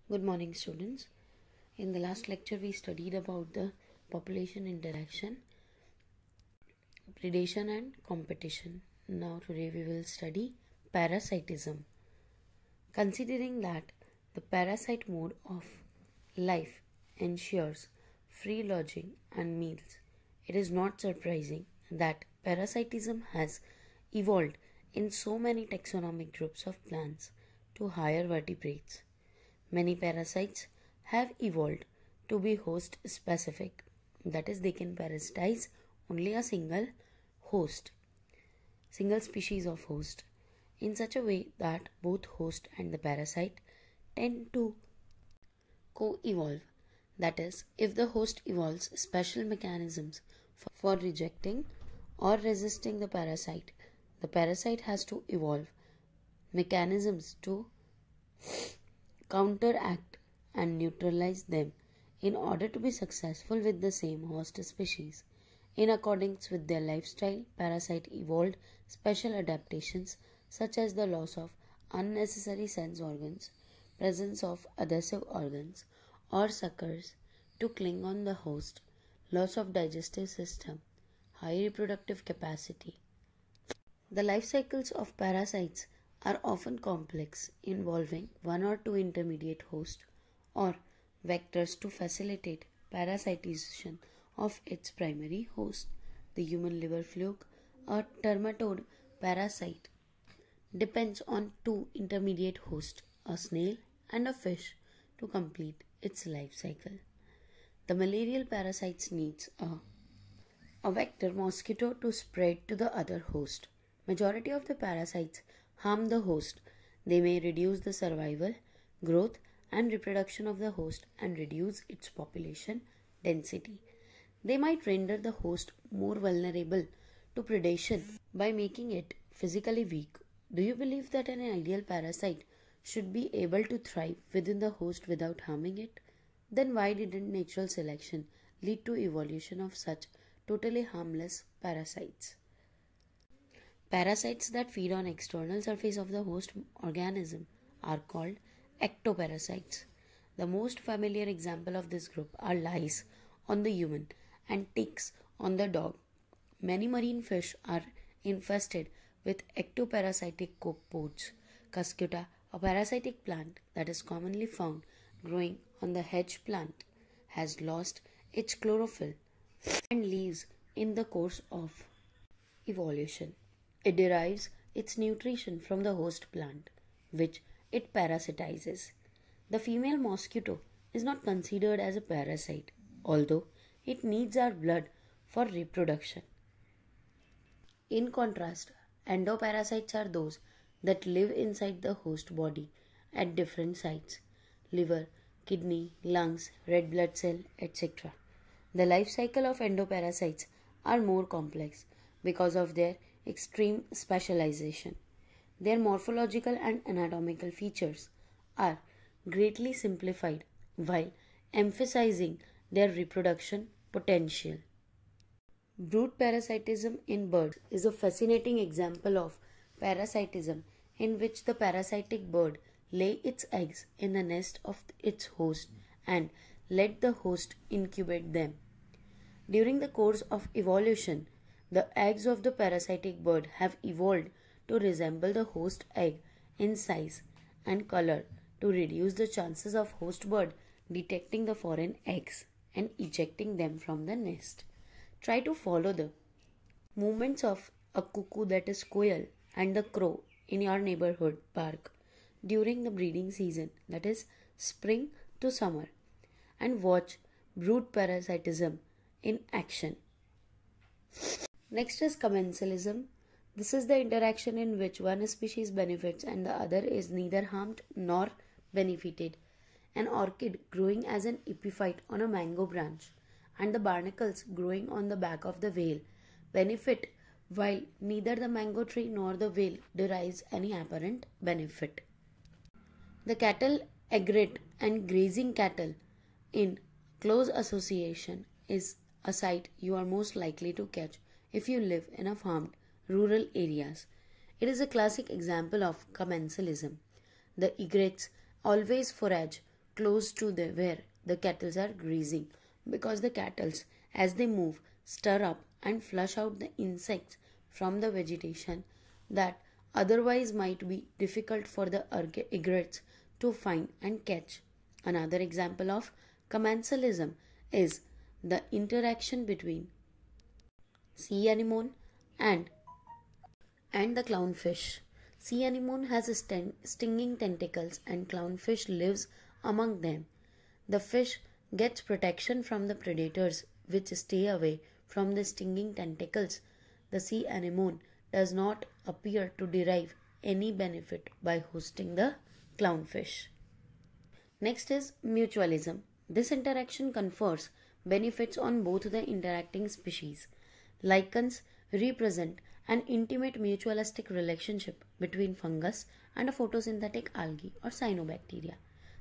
Good morning, students. In the last lecture, we studied about the population interaction, predation, and competition. Now, today we will study parasitism. Considering that the parasite mode of life ensures free lodging and meals, it is not surprising that parasitism has evolved in so many taxonomic groups of plants to higher vertebrates. Many parasites have evolved to be host specific, that is, they can parasitize only a single species of host, in such a way that both host and the parasite tend to co-evolve. That is, if the host evolves special mechanisms for rejecting or resisting the parasite has to evolve mechanisms to counteract and neutralize them in order to be successful with the same host species. In accordance with their lifestyle, parasite evolved special adaptations such as the loss of unnecessary sense organs, presence of adhesive organs or suckers to cling on the host, loss of digestive system, high reproductive capacity. The life cycles of parasites are often complex, involving one or two intermediate hosts or vectors to facilitate parasitization of its primary host. The human liver fluke, a trematode parasite, depends on two intermediate hosts, a snail and a fish, to complete its life cycle. The malarial parasite needs a vector mosquito to spread to the other host. Majority of the parasites harm the host. They may reduce the survival, growth and reproduction of the host and reduce its population density. They might render the host more vulnerable to predation by making it physically weak. Do you believe that an ideal parasite should be able to thrive within the host without harming it? Then why didn't natural selection lead to evolution of such totally harmless parasites? Parasites that feed on external surface of the host organism are called ectoparasites. The most familiar example of this group are lice on the human and ticks on the dog. Many marine fish are infested with ectoparasitic copepods. Cuscuta, a parasitic plant that is commonly found growing on the hedge plant, has lost its chlorophyll and leaves in the course of evolution. It derives its nutrition from the host plant, which it parasitizes. The female mosquito is not considered as a parasite, although it needs our blood for reproduction. In contrast, endoparasites are those that live inside the host body at different sites: liver, kidney, lungs, red blood cell, etc. The life cycle of endoparasites are more complex because of their extreme specialization. Their morphological and anatomical features are greatly simplified while emphasizing their reproduction potential. Brood parasitism in birds is a fascinating example of parasitism in which the parasitic bird lay its eggs in the nest of its host and let the host incubate them. During the course of evolution, the eggs of the parasitic bird have evolved to resemble the host egg in size and color to reduce the chances of host bird detecting the foreign eggs and ejecting them from the nest. Try to follow the movements of a cuckoo, that is quail, and the crow in your neighborhood park during the breeding season, that is spring to summer, and watch brood parasitism in action. Next is commensalism. This is the interaction in which one species benefits and the other is neither harmed nor benefited. An orchid growing as an epiphyte on a mango branch and the barnacles growing on the back of the whale benefit, while neither the mango tree nor the whale derives any apparent benefit. The cattle egret and grazing cattle in close association is a sight you are most likely to catch if you live in a farmed rural areas. It is a classic example of commensalism. The egrets always forage close to where the cattle are grazing, because the cattle, as they move, stir up and flush out the insects from the vegetation that otherwise might be difficult for the egrets to find and catch. Another example of commensalism is the interaction between sea anemone and the clownfish. Sea anemone has stinging tentacles and clownfish lives among them. The fish gets protection from the predators which stay away from the stinging tentacles. The sea anemone does not appear to derive any benefit by hosting the clownfish. Next is mutualism. This interaction confers benefits on both the interacting species. Lichens represent an intimate mutualistic relationship between fungus and a photosynthetic algae or cyanobacteria.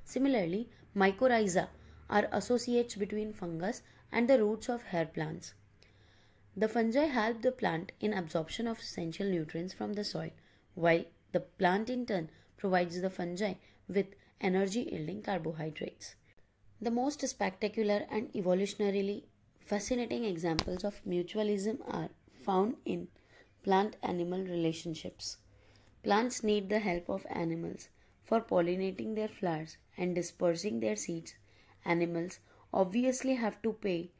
Similarly, mycorrhiza are associates between fungus and the roots of hair plants. The fungi help the plant in absorption of essential nutrients from the soil, while the plant in turn provides the fungi with energy-yielding carbohydrates. The most spectacular and evolutionarily fascinating examples of mutualism are found in plant-animal relationships. Plants need the help of animals for pollinating their flowers and dispersing their seeds. Animals obviously have to pay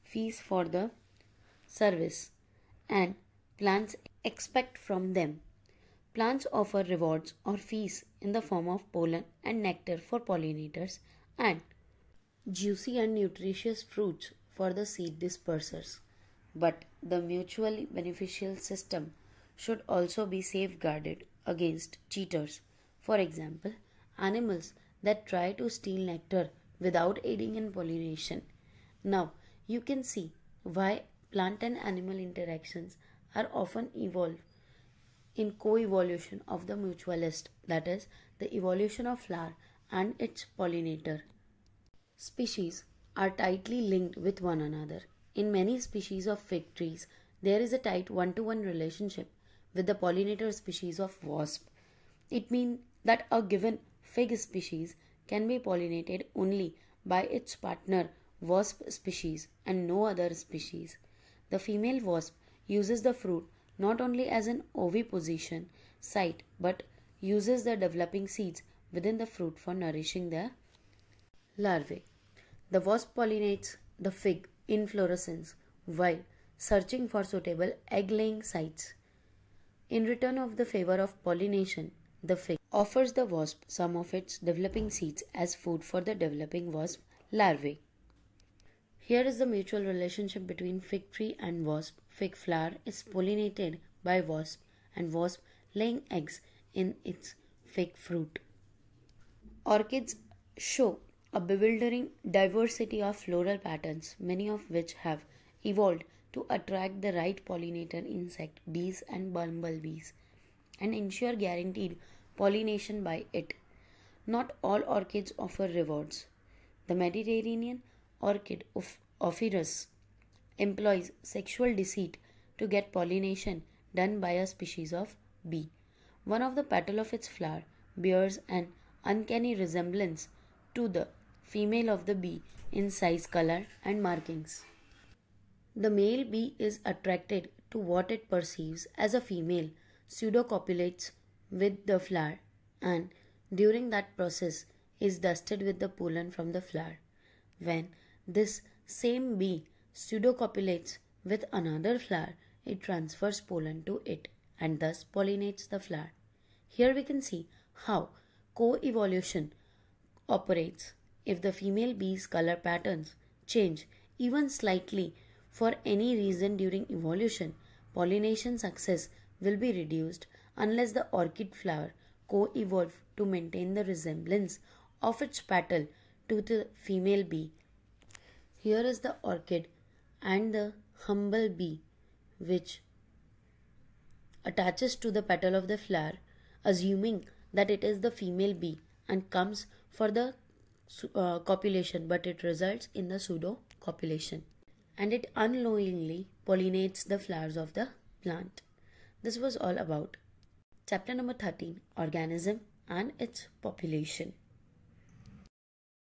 fees for the service, and plants expect from them. Plants offer rewards or fees in the form of pollen and nectar for pollinators and juicy and nutritious fruits for the seed dispersers. But the mutually beneficial system should also be safeguarded against cheaters. For example, animals that try to steal nectar without aiding in pollination. Now, you can see why plant and animal interactions are often evolved in co-evolution of the mutualist, that is, the evolution of flower and its pollinator. Species are tightly linked with one another. In many species of fig trees, there is a tight one-to-one relationship with the pollinator species of wasp. It means that a given fig species can be pollinated only by its partner wasp species and no other species. The female wasp uses the fruit not only as an oviposition site but uses the developing seeds within the fruit for nourishing the larvae. The wasp pollinates the fig inflorescence while searching for suitable egg-laying sites. In return of the favor of pollination, the fig offers the wasp some of its developing seeds as food for the developing wasp larvae. Here is the mutual relationship between fig tree and wasp. Fig flower is pollinated by wasp and wasp laying eggs in its fig fruit. Orchids show a bewildering diversity of floral patterns, many of which have evolved to attract the right pollinator insect, bees and bumblebees, and ensure guaranteed pollination by it. Not all orchids offer rewards. The Mediterranean orchid of Ophrys employs sexual deceit to get pollination done by a species of bee. One of the petals of its flower bears an uncanny resemblance to the female of the bee in size, color, and markings. The male bee is attracted to what it perceives as a female, pseudocopulates with the flower, and during that process is dusted with the pollen from the flower. When this same bee pseudocopulates with another flower, it transfers pollen to it and thus pollinates the flower. Here we can see how co-evolution operates. If the female bee's color patterns change even slightly for any reason during evolution, pollination success will be reduced unless the orchid flower co-evolve to maintain the resemblance of its petal to the female bee. Here is the orchid and the humble bee which attaches to the petal of the flower, assuming that it is the female bee and comes for the copulation, but it results in the pseudo copulation and it unknowingly pollinates the flowers of the plant. This was all about chapter number 13, organism and its population.